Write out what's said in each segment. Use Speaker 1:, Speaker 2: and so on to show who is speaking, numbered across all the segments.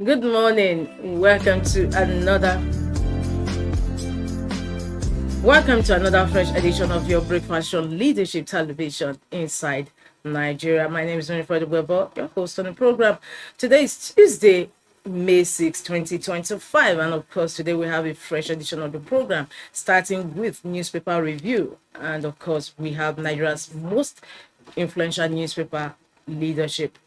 Speaker 1: Good morning. Welcome to another fresh edition of your breakfast on leadership television inside Nigeria. My name is Winifred Weber, your host on the program. Today is Tuesday, May 6, 2025, and of course today we have a fresh edition of the program starting with newspaper review, and of course we have Nigeria's most influential newspaper, Leadership.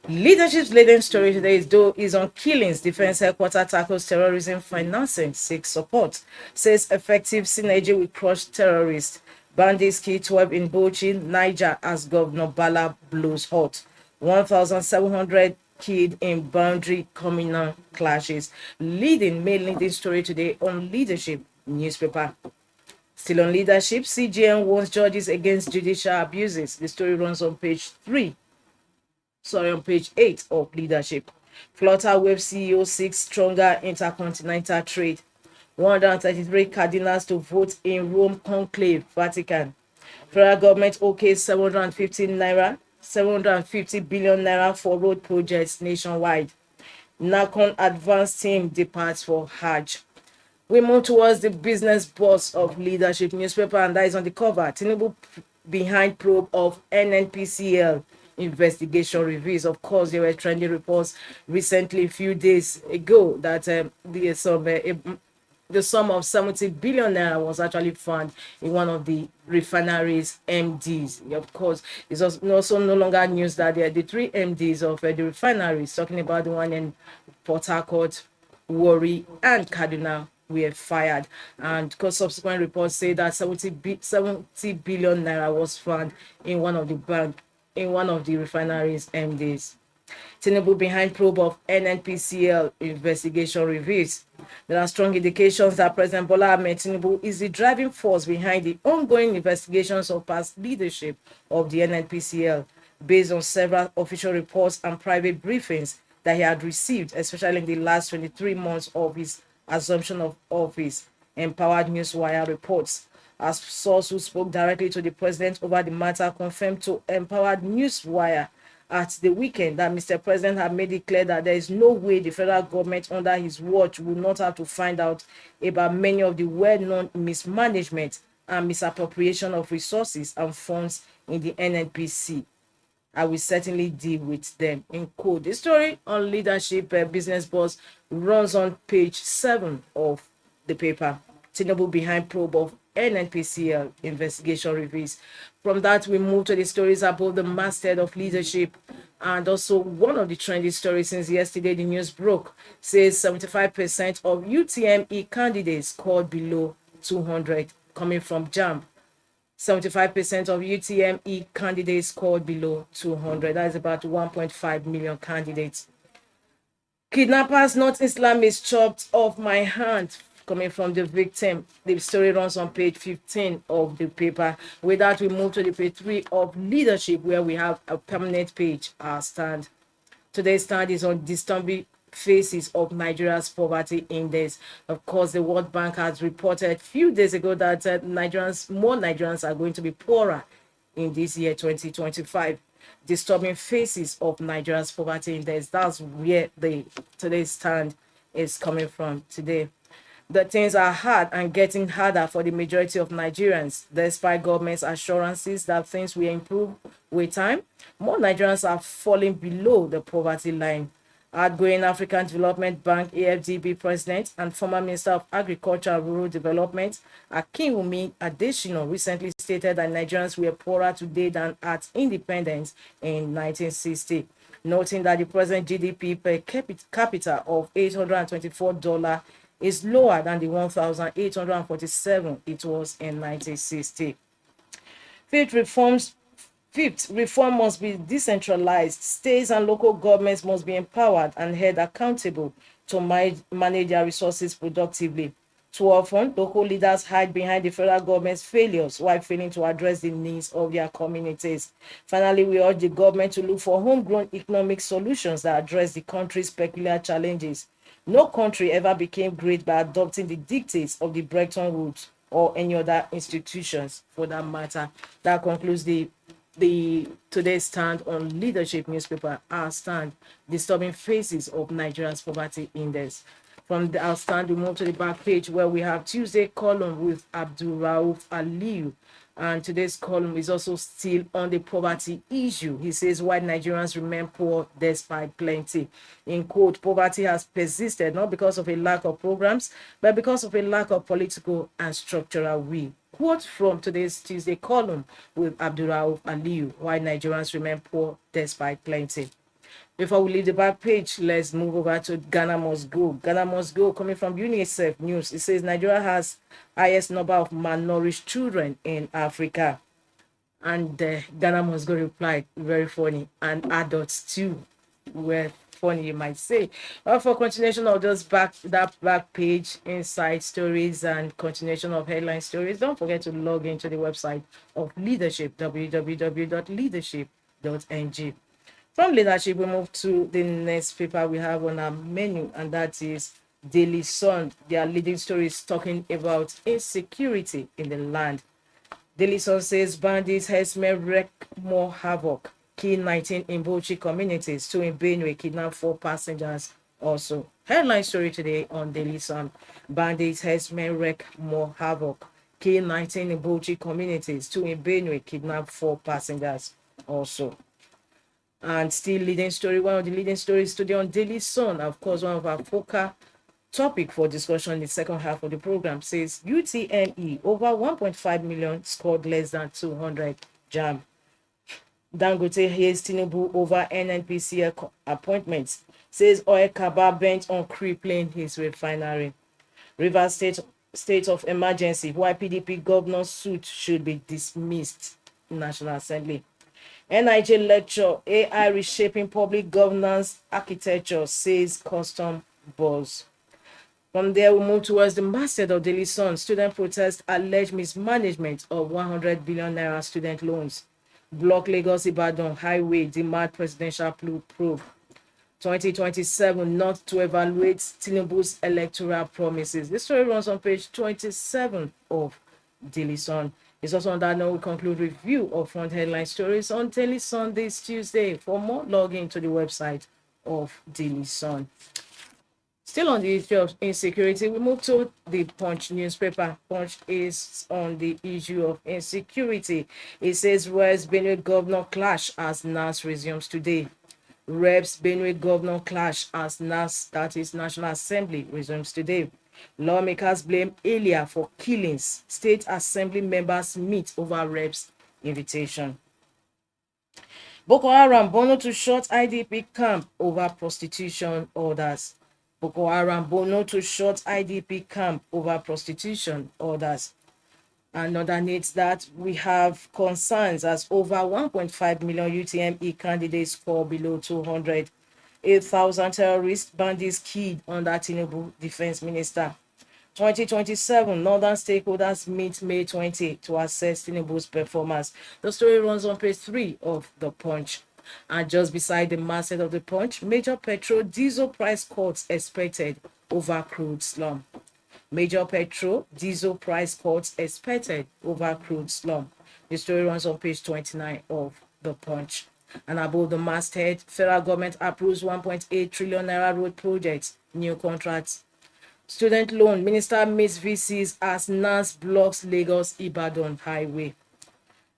Speaker 1: Leadership's leading story today is on killings. Defense headquarters tackles terrorism financing, seeks support. Says effective synergy will crush terrorists. Bandits kill 12 in Bauchi, Niger as Governor Bala blows hot. 1,700 killed in boundary communal clashes. Main leading story today on Leadership newspaper. Still on Leadership, CGN warns judges against judicial abuses. The story runs on page 8 of Leadership. Flutter Web CEO seeks stronger intercontinental trade. 133 cardinals to vote in Rome conclave, Vatican. Federal government okay 750 billion naira for road projects nationwide. NACON advanced team departs for Hajj. We move towards the business boss of Leadership newspaper, and that is on the cover. Tinubu behind probe of NNPCL investigation reviews. Of course, there were trending reports recently, a few days ago, that the sum of 70 billion naira was actually found in one of the refineries MDs. Of course, it's also no longer news that the three MDs of the refineries, talking about the one in Port Harcourt, Warri, and Kaduna, were fired, and because subsequent reports say that 70 billion naira was found in one of the refineries MDs. Tinubu behind probe of NNPCL investigation reveals there are strong indications that President Bola Ahmed Tinubu is the driving force behind the ongoing investigations of past leadership of the NNPCL, based on several official reports and private briefings that he had received, especially in the last 23 months of his assumption of office. Empowered Newswire reports. As source who spoke directly to the president over the matter confirmed to Empowered Newswire at the weekend that Mr. President had made it clear that there is no way the federal government under his watch will not have to find out about many of the well-known mismanagement and misappropriation of resources and funds in the NNPC. I will certainly deal with them, in code. The story on Leadership business boss runs on page 7 of the paper. Tinubu behind probe of NNPCL investigation reviews. From that, we move to the stories about the masthead of Leadership, and also one of the trendy stories since yesterday the news broke says 75% of UTME candidates scored below 200, coming from JAMB. 75% of UTME candidates scored below 200. That is about 1.5 million candidates. Kidnappers, not Islamists, chopped off my hand, coming from the victim. The story runs on page 15 of the paper. With that, we move to the page 3 of Leadership, where we have a permanent page, our stand. Today's stand is on disturbing faces of Nigeria's poverty index. Of course, the World Bank has reported a few days ago that more Nigerians are going to be poorer in this year 2025. Disturbing faces of Nigeria's poverty index. That's where today's stand is coming from today. The things are hard and getting harder for the majority of Nigerians, despite government's assurances that things will improve with time. More Nigerians are falling below the poverty line. Outgoing African Development Bank AFDB President and former Minister of Agriculture and Rural Development Akinwumi Adesina recently stated that Nigerians were poorer today than at independence in 1960, noting that the present GDP per capita of $824 is lower than the 1,847 it was in 1960. Fifth, reform must be decentralized. States and local governments must be empowered and held accountable to manage their resources productively. Too often, local leaders hide behind the federal government's failures while failing to address the needs of their communities. Finally, we urge the government to look for homegrown economic solutions that address the country's peculiar challenges. No country ever became great by adopting the dictates of the Bretton Woods or any other institutions for that matter. That concludes the the today's stand on leadership newspaper, our stand, disturbing faces of Nigeria's poverty index. From our stand, we move to the back page where we have Tuesday column with Abdul Rauf Aliyu. And today's column is also still on the poverty issue. He says, why Nigerians remain poor despite plenty. In quote, poverty has persisted not because of a lack of programs, but because of a lack of political and structural will. Quote from today's Tuesday column with Abdul Rauf Aliyu, why Nigerians remain poor despite plenty. Before we leave the back page, let's move over to Ghana Must Go. Ghana Must Go, coming from UNICEF News. It says Nigeria has highest number of malnourished children in Africa. And Ghana Must Go replied, very funny. And adults too were funny, you might say. For continuation of that back page, inside stories and continuation of headline stories, don't forget to log into the website of Leadership, www.leadership.ng. From leadership, we move to the next paper we have on our menu, and that is Daily Sun. Their leading story is talking about insecurity in the land. Daily Sun says bandits, herdsmen wreak more havoc. Kill 19 in Bauchi communities. 2 in Benue kidnap 4 passengers. Also, headline story today on Daily Sun: bandits, herdsmen wreak more havoc. Kill 19 in Bauchi communities. 2 in Benue kidnap 4 passengers. Also. And still leading story, one of the leading stories today on Daily Sun, of course, one of our focal topic for discussion in the second half of the program, says UTME over 1.5 million scored less than 200 JAMB. Dangote hails Tinubu over NNPC appointments, says oil cabal bent on crippling his refinery. Rivers state of emergency, why PDP governor's suit should be dismissed. National Assembly. NIG lecture, AI reshaping public governance architecture, says custom buzz. From there, we move towards the masthead of Daily Sun. Student protest alleged mismanagement of 100 billion naira student loans. Block Lagos Ibadan highway demand presidential probe. 2027 not to evaluate Tinubu's electoral promises. This story runs on page 27 of Daily Sun. It's also on that note we conclude review of front headline stories on Daily Sun this Tuesday. For more, log in to the website of Daily Sun. Still on the issue of insecurity, we move to the Punch newspaper. Punch is on the issue of insecurity. It says West Benue governor clash as NAS resumes today. Reps Benue governor clash as NAS, that is National Assembly, resumes today. Lawmakers blame Elia for killings. State Assembly members meet over Reps' invitation. Boko Haram Bono to short IDP camp over prostitution orders. Boko Haram Bono to short IDP camp over prostitution orders. And underneath that, we have concerns as over 1.5 million UTME candidates score below 200. 8,000 terrorist bandits killed under Tinubu defense minister. 2027 northern stakeholders meet May 20 to assess Tinubu's performance. The story runs on page 3 of the Punch. And just beside the masthead of the Punch, major petrol diesel price cuts expected over crude slump. Major petrol diesel price cuts expected over crude slump. The story runs on page 29 of the Punch. And above the masthead, federal government approves 1.8 trillion naira road projects, new contracts. Student loan, minister meets VCs as NAS blocks Lagos Ibadan highway.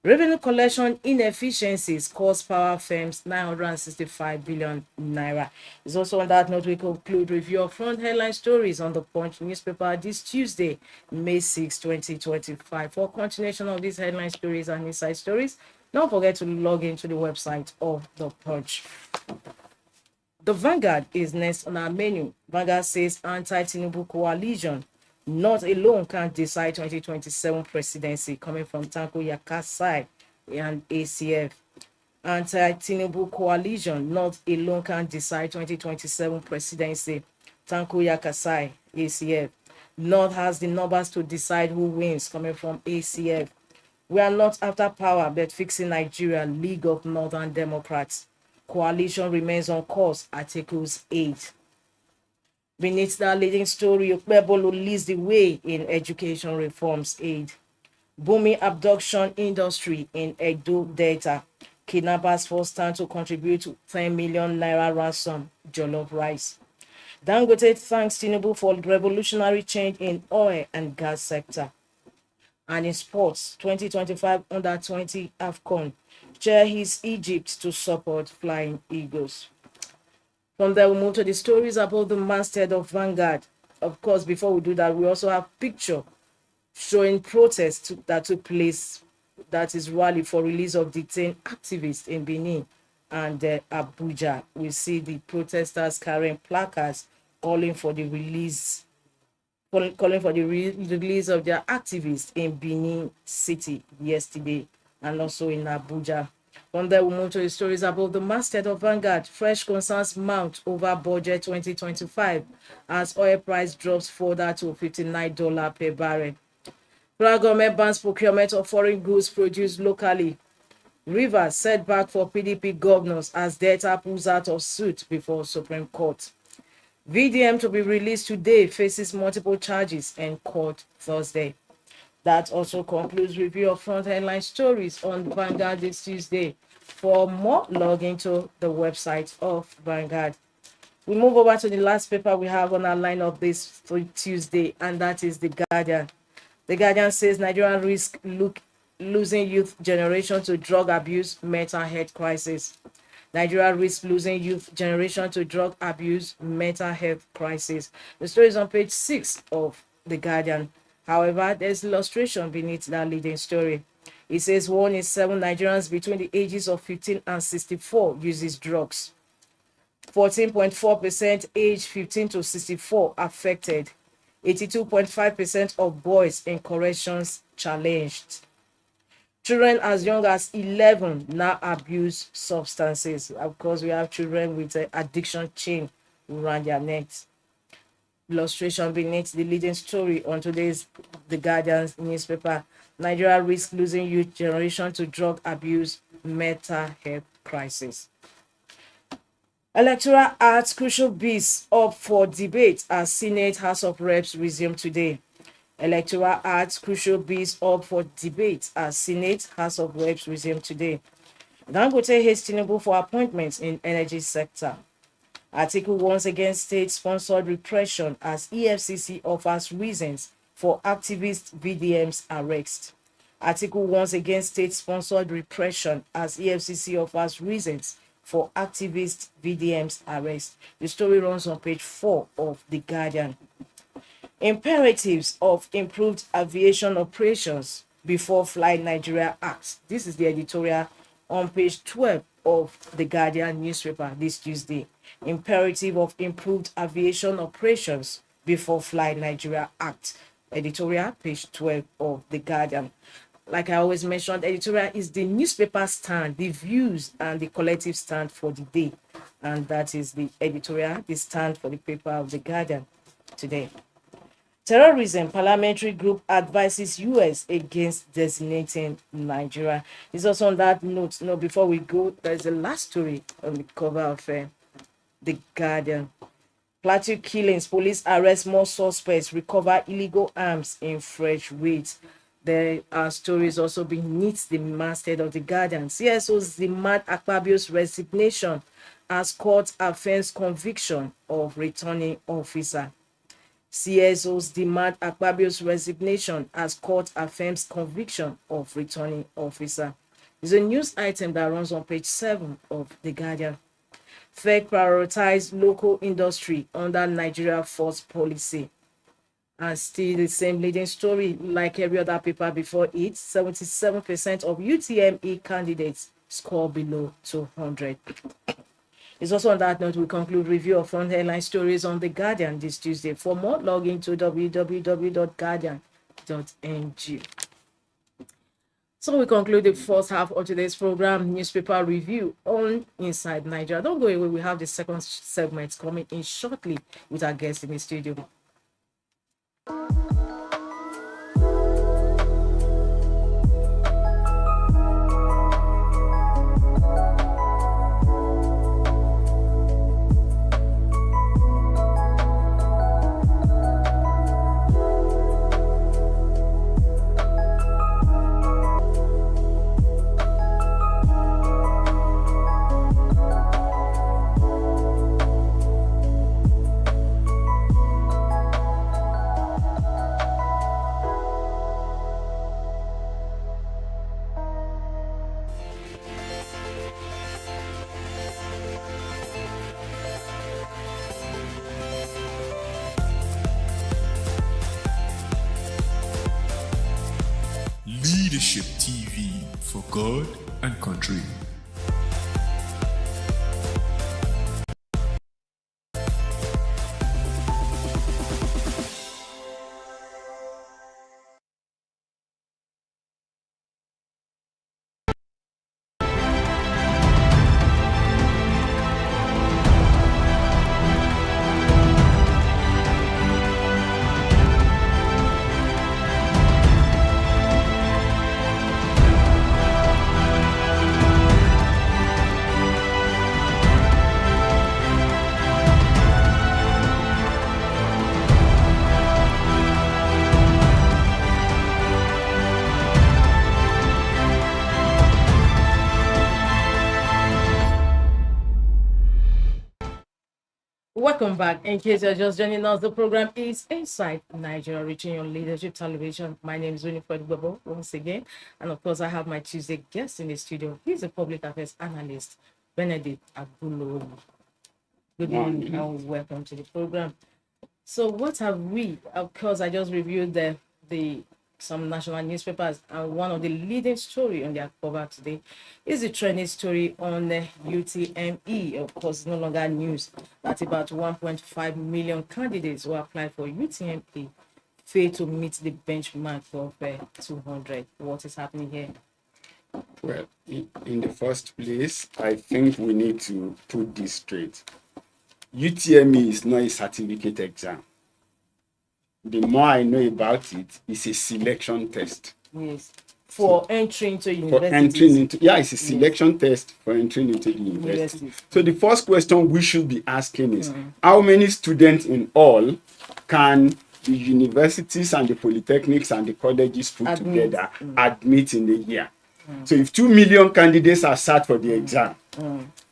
Speaker 1: Revenue collection inefficiencies cost power firms 965 billion naira. It's also on that note we conclude review of front headline stories on the Punch newspaper this Tuesday, May 6, 2025. For continuation of these headline stories and inside stories, don't forget to log into the website of the Punch. The Vanguard is next on our menu. Vanguard says anti-Tinubu coalition not alone can decide 2027 presidency, coming from Tanko Yakasai and ACF. Anti-Tinubu coalition not alone can decide 2027 presidency. Tanko Yakasai, ACF. North has the numbers to decide who wins, coming from ACF. We are not after power, but fixing Nigeria, League of Northern Democrats. Coalition remains on course, Articles 8. Beneath that leading story, Okpebolo leads the way in education reforms aid. Booming abduction industry in Edo Delta. Kidnappers forced stand to contribute to 10 million naira ransom jollof rice. Dangote thanks Tinubu for revolutionary change in oil and gas sector. And in sports, 2025 under-20 AFCON. Chair his Egypt to support Flying Eagles. From there, we move to the stories about the masthead of Vanguard. Of course, before we do that, we also have picture showing protests that took place, that is rally for release of detained activists in Benin and Abuja. We see the protesters carrying placards calling for the release release of their activists in Benin City yesterday and also in Abuja. From there, we move to the stories about the masthead of Vanguard. Fresh concerns mount over budget 2025 as oil price drops further to $59 per barrel. Federal government bans procurement of foreign goods produced locally. Rivers setback for PDP governors as Delta pulls out of suit before Supreme Court. VDM to be released today faces multiple charges in court Thursday. That also concludes review of front headline stories on Vanguard this Tuesday. For more, log into the website of Vanguard. We move over to the last paper we have on our lineup this Tuesday, and that is The Guardian. The Guardian says Nigerian risk losing youth generation to drug abuse, mental health crisis. Nigeria risks losing youth generation to drug abuse, mental health crisis. The story is on page 6 of The Guardian. However, there's illustration beneath that leading story. It says 1 in 7 Nigerians between the ages of 15 and 64 uses drugs. 14.4% age 15 to 64 affected. 82.5% of boys in corrections challenged. Children as young as 11 now abuse substances. Of course, we have children with an addiction chain around their necks. Illustration beneath the leading story on today's The Guardian's newspaper. Nigeria risks losing youth generation to drug abuse, mental health crisis. Electoral Act crucial bills up for debate as Senate House of Reps resume today. Electoral Act crucial bills up for debate as Senate House of Reps resume today. Dangote hates Tinubu for appointments in energy sector. Article warns against state-sponsored repression as EFCC offers reasons for activist VDM's arrest. Article warns against state-sponsored repression as EFCC offers reasons for activist VDM's arrest. The story runs on page 4 of The Guardian. Imperatives of improved aviation operations before Fly Nigeria Act. This is the editorial on page 12 of The Guardian newspaper this Tuesday. Imperative of improved aviation operations before Fly Nigeria Act. Editorial, page 12 of The Guardian. Like I always mentioned, editorial is the newspaper stand, the views and the collective stand for the day. And that is the editorial, the stand for the paper of The Guardian today. Terrorism parliamentary group advises US against designating Nigeria. It's also on that note, before we go, there's a last story on the cover of The Guardian. Plateau killings, police arrest more suspects, recover illegal arms in fresh raids. There are stories also beneath the masthead of The Guardian. CSOs demand Akpabio's resignation as court affirms conviction of returning officer. CSOs demand Akpabio's resignation as court affirms conviction of returning officer. It's a news item that runs on page 7 of The Guardian. FEC prioritize local industry under Nigeria force policy. And still the same leading story like every other paper before it, 77% of UTME candidates score below 200. It's also on that note we conclude review of front headline stories on The Guardian this Tuesday. For more, log into www.guardian.ng. So we conclude the first half of today's program, newspaper review on Inside Nigeria. Don't go away, we have the second segment coming in shortly with our guest in the studio.
Speaker 2: Leadership TV for God and country.
Speaker 1: Welcome back. In case you're just joining us, the program is Inside Nigeria, reaching your leadership television. My name is Winifred Webo once again. And of course, I have my Tuesday guest in the studio. He's a public affairs analyst, Benedict Agulo. Good evening and welcome to the program. So what have we, of course, I just reviewed the some national newspapers, and one of the leading story on their cover today is the trending story on the UTME. Of course, no longer news that about 1.5 million candidates who applied for UTME failed to meet the benchmark of 200. What is happening here?
Speaker 3: Well, in the first place, I think we need to put this straight. UTME is not a certificate exam. The more I know about it, it's a selection test.
Speaker 1: Yes. For entering into universities.
Speaker 3: For entering into, it's a selection test for entering into the university. So the first question we should be asking is, how many students in all can the universities and the polytechnics and the colleges put together admit in a year? So if 2 million candidates are sat for the exam,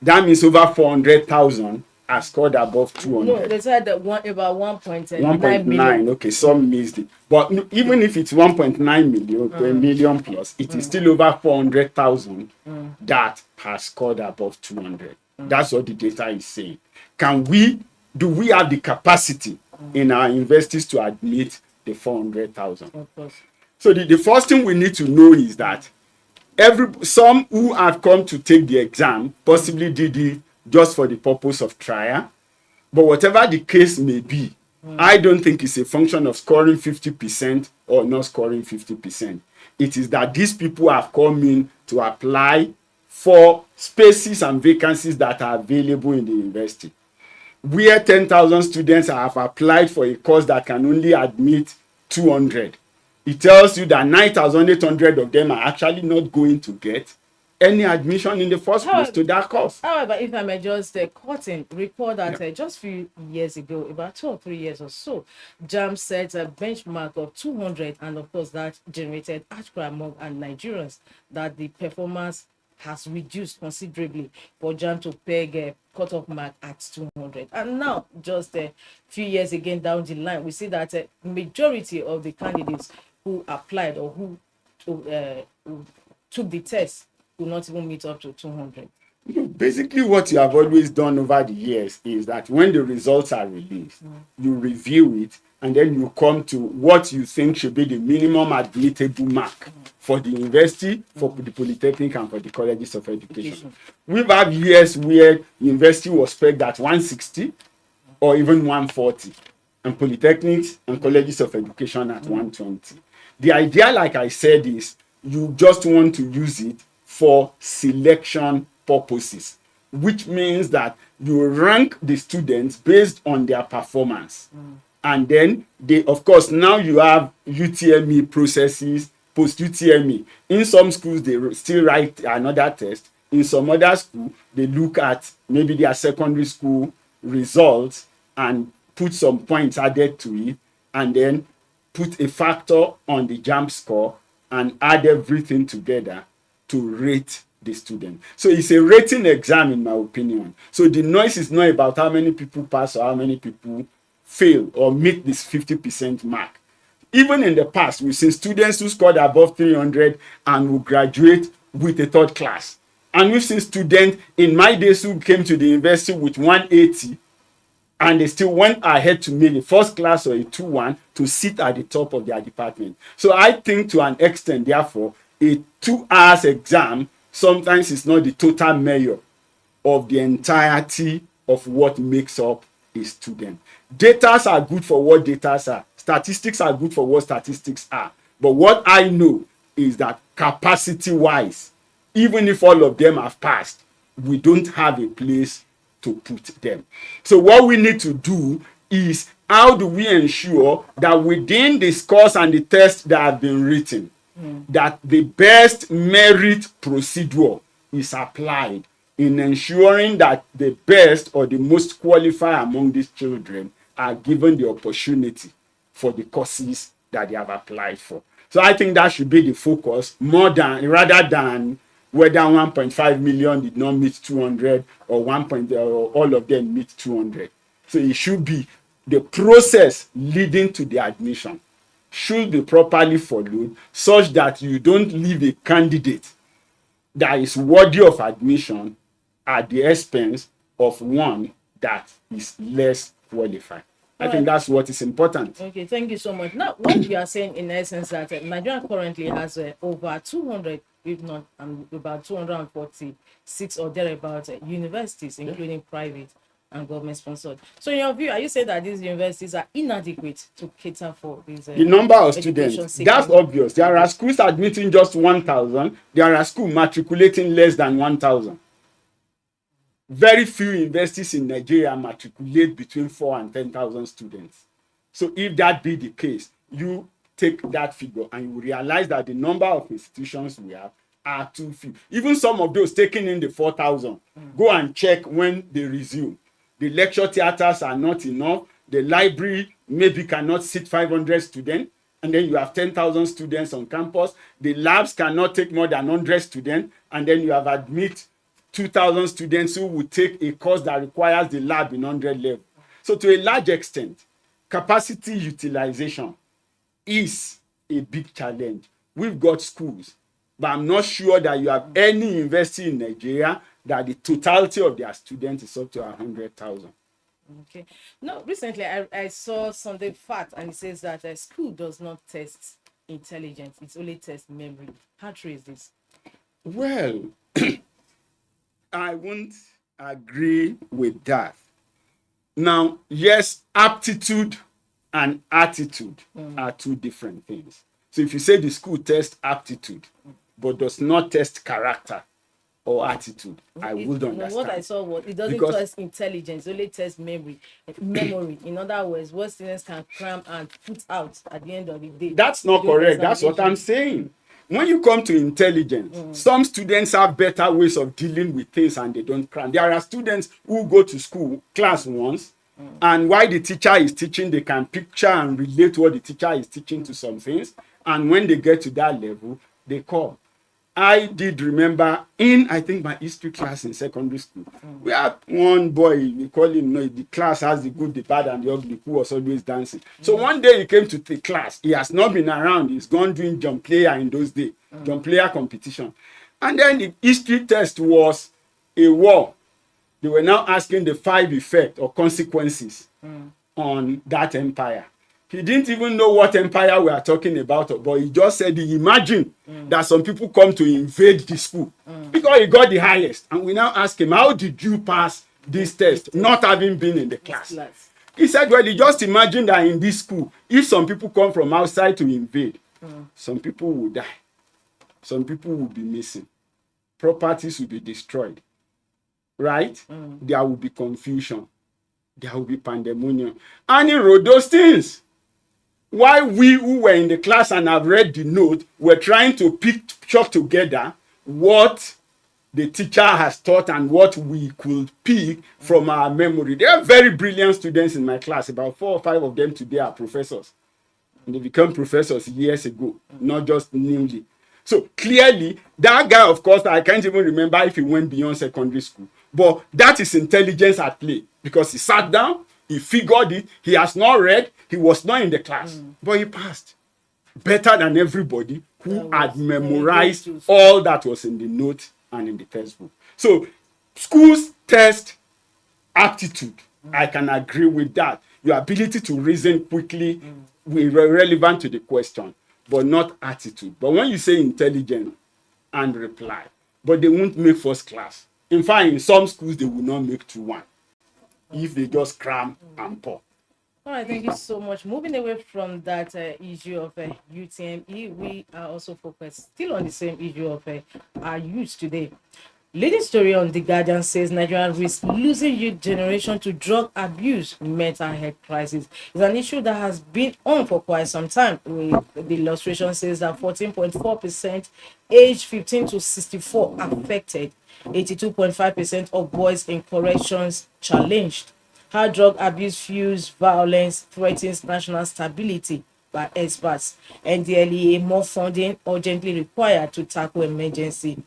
Speaker 3: that means over 400,000 are scored above 200.
Speaker 1: No, they said that about 1.9
Speaker 3: million. Okay, some missed it. But even if it's 1.9 million, to a million plus, it is still over 400,000 that has scored above 200. That's what the data is saying. Do we have the capacity in our universities to admit the 400,000?
Speaker 1: Of course.
Speaker 3: So the first thing we need to know is that some who have come to take the exam possibly did it just for the purpose of trial. But whatever the case may be, I don't think it's a function of scoring 50% or not scoring 50%. It is that these people have come in to apply for spaces and vacancies that are available in the university. Where 10,000 students have applied for a course that can only admit 200, it tells you that 9,800 of them are actually not going to get any admission in the first place to that course.
Speaker 1: However, if I may just recall that just a few years ago, about 2 or 3 years or so, JAMB set a benchmark of 200, and of course that generated outcry among Nigerians that the performance has reduced considerably for JAMB to peg a cutoff mark at 200. And now, just a few years again down the line, we see that a majority of the candidates who applied or who took the test will not even meet up to 200.
Speaker 3: Basically, what you have always done over the years is that when the results are released, you review it, and then you come to what you think should be the minimum admittable mark for the university, for the polytechnic, and for the colleges of education. We've had years where university was pegged at 160 or even 140, and polytechnics and colleges of education at 120. The idea, like I said, is you just want to use it for selection purposes, which means that you rank the students based on their performance. And then of course, now you have UTME processes, post UTME. In some schools, they still write another test. In some other schools, they look at maybe their secondary school results and put some points added to it, and then put a factor on the JAMB score and add everything together to rate the student. So it's a rating exam, in my opinion. So the noise is not about how many people pass or how many people fail or meet this 50% mark. Even in the past, we've seen students who scored above 300 and will graduate with a third class. And we've seen students in my days who came to the university with 180 and they still went ahead to make a first class or a 2-1 to sit at the top of their department. So I think to an extent, therefore, a 2 hours exam sometimes is not the total measure of the entirety of what makes up a student. Datas are good for what datas are. Statistics are good for what statistics are. But what I know is that capacity-wise, even if all of them have passed, we don't have a place to put them. So what we need to do is, how do we ensure that within the scores and the tests that have been written, that the best merit procedure is applied in ensuring that the best or the most qualified among these children are given the opportunity for the courses that they have applied for. So I think that should be the focus, rather than whether 1.5 million did not meet 200 or or all of them meet 200. So it should be the process leading to the admission should be properly followed, such that you don't leave a candidate that is worthy of admission at the expense of one that is less qualified. I think that's what is important.
Speaker 1: Okay, thank you so much. Now, what you are saying in essence that Nigeria currently has over 200, if not about 246 or thereabouts universities, including private and government sponsored. So in your view, are you saying that these universities are inadequate to cater for these
Speaker 3: the number of students? That's obvious. There are schools admitting just 1,000. There are schools matriculating less than 1,000. Very few universities in Nigeria matriculate between 4 and 10,000 students. So if that be the case, you take that figure and you realize that the number of institutions we have are too few. Even some of those taking in the 4,000, go and check when they resume. The lecture theaters are not enough. The library maybe cannot sit 500 students, and then you have 10,000 students on campus. The labs cannot take more than 100 students, and then you have admit 2,000 students who would take a course that requires the lab in 100 level. So to a large extent, capacity utilization is a big challenge. We've got schools, but I'm not sure that you have any university in Nigeria that the totality of their students is up to 100,000.
Speaker 1: Okay. No, recently I saw something fact, and it says that a school does not test intelligence, it only tests memory. How true is this?
Speaker 3: Well, I won't agree with that. Now, yes, aptitude and attitude are two different things. So if you say the school tests aptitude but does not test character or attitude, I would understand.
Speaker 1: What I saw was it doesn't test intelligence, it only tests memory. In other words, what students can cram and put out at the end of the day.
Speaker 3: That's not correct. That's what I'm saying. When you come to intelligence, some students have better ways of dealing with things and they don't cram. There are students who go to school, class once, and while the teacher is teaching, they can picture and relate what the teacher is teaching to some things. And when they get to that level, they come. I did remember in, I think, my history class in secondary school, we had one boy, we call him, the class has the good, the bad, and the ugly, who was always dancing. So one day he came to the class. He has not been around. He's gone doing jump player in those days, jump player competition. And then the history test was a war. They were now asking the 5 effects or consequences on that empire. He didn't even know what empire we are talking about, but he just said he imagined that some people come to invade the school because he got the highest. And we now ask him, how did you pass this test, not having been in the class? He said, well, he just imagined that in this school, if some people come from outside to invade, some people will die. Some people will be missing. Properties will be destroyed. Right? There will be confusion. There will be pandemonium. And he wrote those things. While we who were in the class and have read the note were trying to picture together what the teacher has taught and what we could pick from our memory. There are very brilliant students in my class. About 4 or 5 of them today are professors. And they became professors years ago, not just newly. So clearly, that guy, of course, I can't even remember if he went beyond secondary school. But that is intelligence at play, because he sat down, he figured it, he has not read, he was not in the class, but he passed. Better than everybody who had memorized all that was in the note and in the textbook. So schools test aptitude. I can agree with that. Your ability to reason quickly, relevant to the question. but not attitude. But when you say intelligent and reply, but they won't make first class. In fact, in some schools, they will not make 2-1 if they just cram and pour.
Speaker 1: All right, thank you so much. Moving away from that issue of UTME, we are also focused still on the same issue of our youth today. Leading story on The Guardian says Nigeria risks losing youth generation to drug abuse, mental health crisis. It's an issue that has been on for quite some time. The illustration says that 14.4% age 15 to 64 affected, 82.5% of boys in corrections challenged. How drug abuse fuels violence, threatens national stability by experts. NDLEA more funding urgently required to tackle emergency.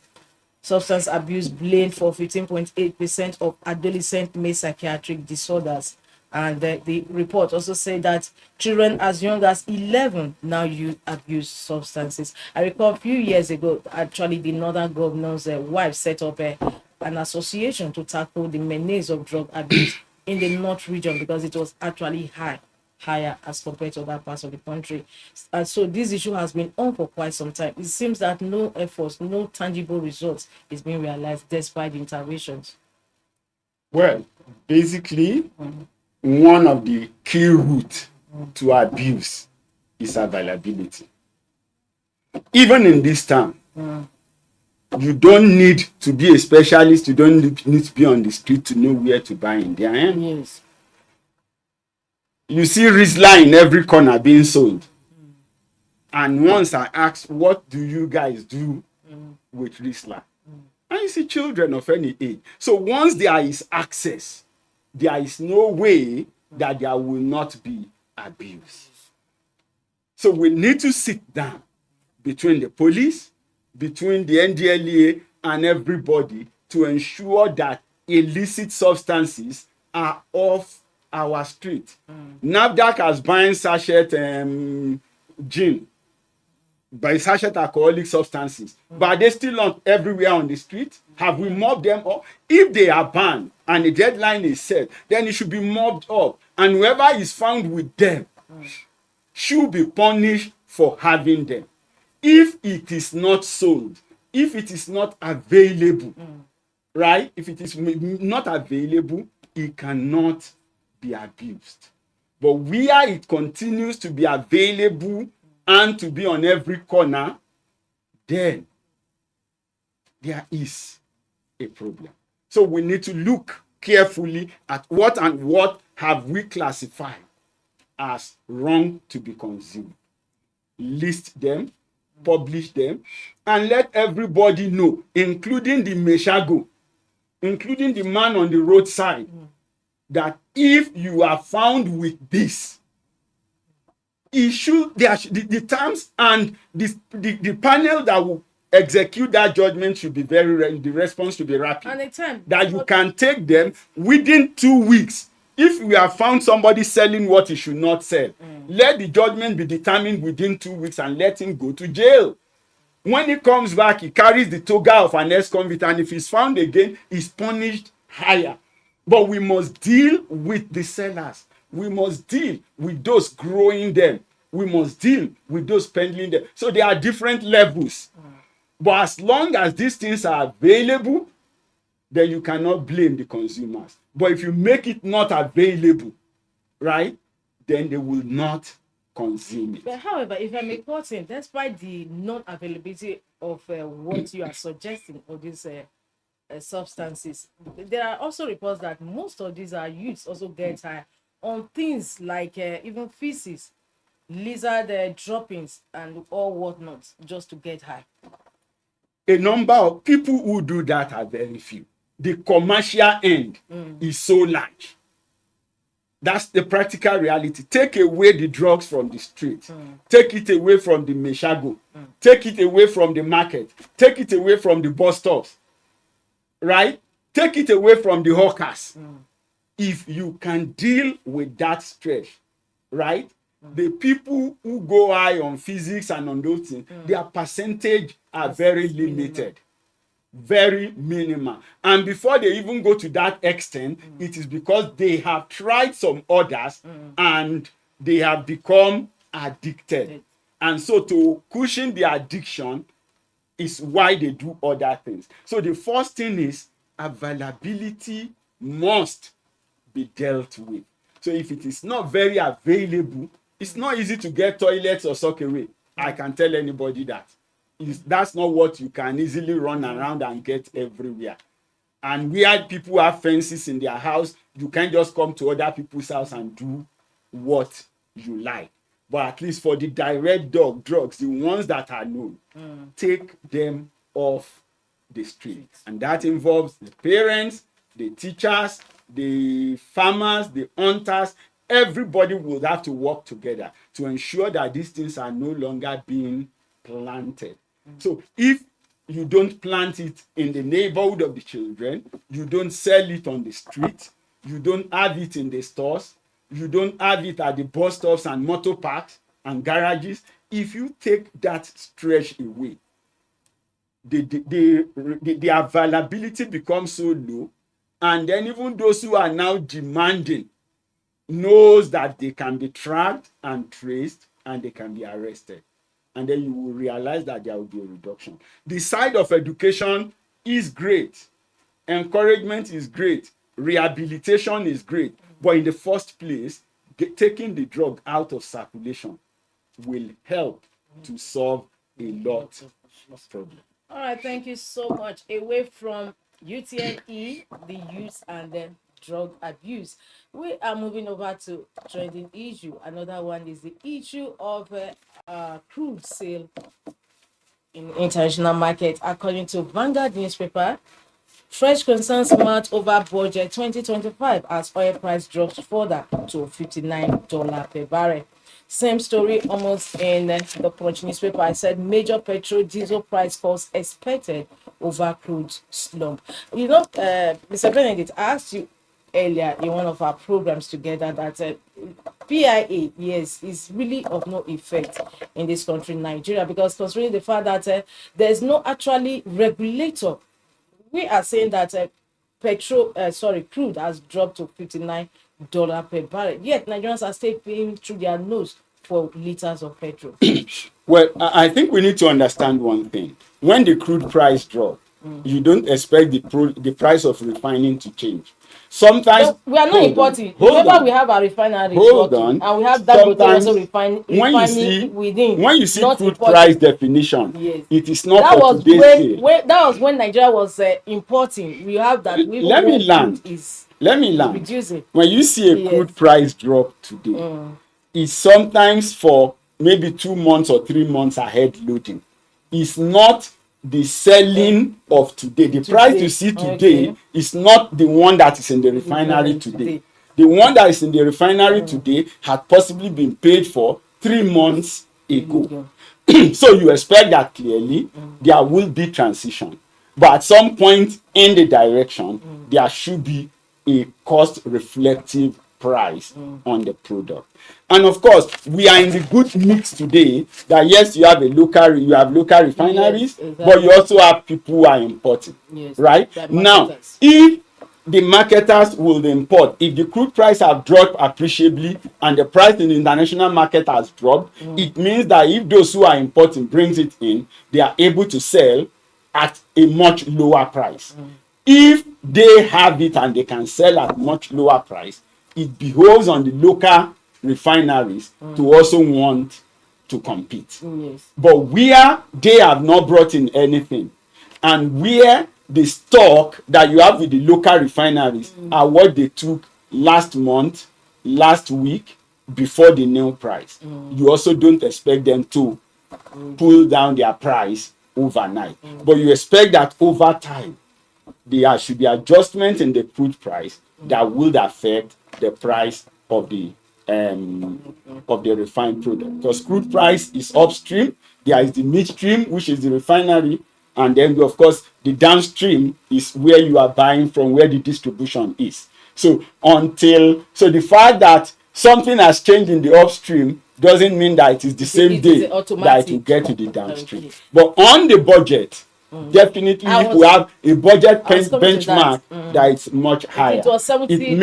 Speaker 1: Substance abuse blamed for 15.8% of adolescent male psychiatric disorders. And the report also said that children as young as 11 now use abuse substances. I recall a few years ago, actually, the northern governor's wife set up an association to tackle the menace of drug abuse in the north region because it was actually higher as compared to other parts of the country. And so this issue has been on for quite some time. It seems that no efforts, no tangible results is being realized despite the interventions.
Speaker 3: Well, basically, one of the key routes to abuse is availability. Even in this town, you don't need to be a specialist, you don't need to be on the street to know where to buy Indian.
Speaker 1: Yes.
Speaker 3: You see Rizla in every corner being sold. And once I asked, what do you guys do with Rizla? And you see children of any age. So once there is access, there is no way that there will not be abuse. So we need to sit down between the police, between the NDLEA and everybody to ensure that illicit substances are off our street. NAFDAC has banned sachet gin, by sachet alcoholic substances, but are they still not everywhere on the street? Have we mobbed them up? If they are banned and the deadline is set, then it should be mobbed up, and whoever is found with them should be punished for having them. If it is not sold, if it is not available, right? If it is not available, it cannot be abused. But where it continues to be available and to be on every corner, then there is a problem. So we need to look carefully at what have we classified as wrong to be consumed. List them, publish them, and let everybody know, including the Meshago, including the man on the roadside, that if you are found with this, the terms and the panel that will execute that judgment should be the response should be rapid.
Speaker 1: And the time
Speaker 3: that you can take them within 2 weeks. If we have found somebody selling what he should not sell, let the judgment be determined within 2 weeks and let him go to jail. When he comes back, he carries the toga of an ex-convict, and if he's found again, he's punished higher. But we must deal with the sellers. We must deal with those growing them. We must deal with those peddling them. So there are different levels. But as long as these things are available, then you cannot blame the consumers. But if you make it not available, right, then they will not consume it.
Speaker 1: But however, if I may cut in, despite the non-availability of what you are suggesting or these substances, there are also reports that most of these are youths also get high on things like even feces, lizard droppings, and all whatnot, just to get high.
Speaker 3: A number of people who do that are very few. The commercial end is so large. That's the practical reality. Take away the drugs from the street. Take it away from the Meshago. Take it away from the market. Take it away from the bus stops. Right? Take it away from the hawkers. If you can deal with that stretch, right? The people who go high on physics and on those things, their percentage are very limited. Very minimal. And before they even go to that extent, it is because they have tried some others and they have become addicted. And so to cushion the addiction is why they do other things. So the first thing is availability must be dealt with. So if it is not very available, it's not easy to get toilets or sock away. I can tell anybody that. That's not what you can easily run around and get everywhere. And where people have fences in their house, you can't just come to other people's house and do what you like. But at least for the direct drugs, the ones that are known, take them off the street. And that involves the parents, the teachers, the farmers, the hunters. Everybody will have to work together to ensure that these things are no longer being planted. So if you don't plant it in the neighborhood of the children, you don't sell it on the street, you don't have it in the stores, you don't have it at the bus stops and motor parks and garages, if you take that stretch away, the availability becomes so low, and then even those who are now demanding knows that they can be tracked and traced and they can be arrested. And then you will realize that there will be a reduction. The side of education is great. Encouragement is great. Rehabilitation is great. But in the first place, taking the drug out of circulation will help to solve a lot of problems.
Speaker 1: All right, thank you so much. Away from UTME, the youth and the drug abuse, we are moving over to trending issue. Another one is the issue of crude sale in international market. According to Vanguard newspaper, fresh concerns mount over budget 2025 as oil price drops further to $59 per barrel. Same story almost in the Punch newspaper. I said major petrol diesel price falls expected over crude slump. You know, Mr. Benedict, I asked you earlier in one of our programs together that PIA, yes, is really of no effect in this country, Nigeria, because considering the fact that there's no actually regulator. We are saying that crude has dropped to $59 per barrel. Yet Nigerians are still paying through their nose for liters of petrol.
Speaker 3: Well, I think we need to understand one thing. When the crude price drops, you don't expect the price of refining to change. Sometimes
Speaker 1: we are not importing. Remember, we have our refineries working, and we have that also refining within.
Speaker 3: When you see crude price definition,
Speaker 1: yes,
Speaker 3: it is not
Speaker 1: that
Speaker 3: for
Speaker 1: was
Speaker 3: today's
Speaker 1: when that was when Nigeria was importing. We have that.
Speaker 3: Let me land.
Speaker 1: Reducing.
Speaker 3: When you see a crude price drop today, it's sometimes for maybe 2 months or 3 months ahead loading. It's not the selling of today. The price you see today is not the one that is in the refinery today. The one that is in the refinery today had possibly been paid for 3 months ago. So you expect that clearly there will be transition. But at some point in the direction, there should be a cost reflective price on the product. And of course, we are in the good mix today that yes, you have local refineries, yes, exactly, but you also have people who are importing, yes, right? Now, if the marketers will import, if the crude price have dropped appreciably and the price in the international market has dropped, it means that if those who are importing brings it in, they are able to sell at a much lower price. If they have it and they can sell at much lower price, it behoves on the local refineries to also want to compete. Yes. But where they have not brought in anything, and where the stock that you have with the local refineries are what they took last month, last week, before the new price, you also don't expect them to pull down their price overnight. But you expect that over time, there should be adjustment in the crude price that would affect the price of the refined product. Because crude price is upstream, there is the midstream, which is the refinery, and then of course the downstream is where you are buying from, where the distribution is. So the fact that something has changed in the upstream doesn't mean that it is the same day that it will get to the downstream. Okay. But on the budget, definitely if we have a budget benchmark that is much higher, it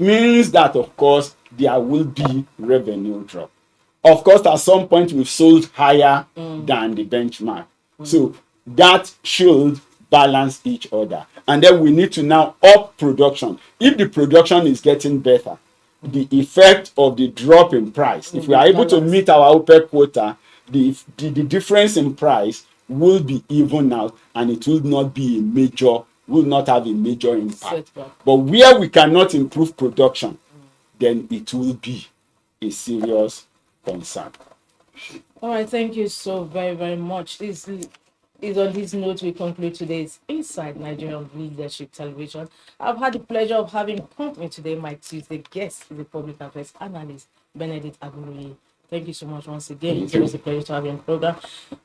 Speaker 3: means that of course there will be revenue drop. Of course, at some point we've sold higher than the benchmark. So that should balance each other. And then we need to now up production. If the production is getting better, the effect of the drop in price, if we are able to meet our OPEC quota, the difference in price will be even out, and it will not be will not have a major impact. But where we cannot improve production, then it will be a serious concern.
Speaker 1: All right, thank you so very, very much. This is on this note we conclude today's Inside Nigerian Leadership Television. I've had the pleasure of having company today. My Tuesday guest is the public affairs analyst, Benedict Aguruyi. Thank you so much once again. It's always a pleasure to have you on the program.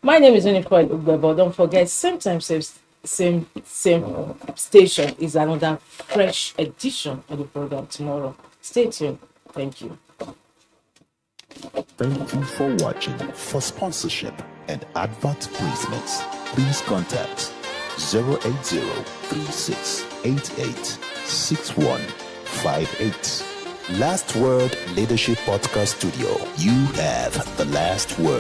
Speaker 1: My name is Unified Ugbebo. Don't forget, same time, same station is another fresh edition of the program tomorrow. Stay tuned. Thank you.
Speaker 4: Thank you for watching. For sponsorship and advert placements, please contact 080-3688-6158. Last Word Leadership Podcast Studio. You have the last word.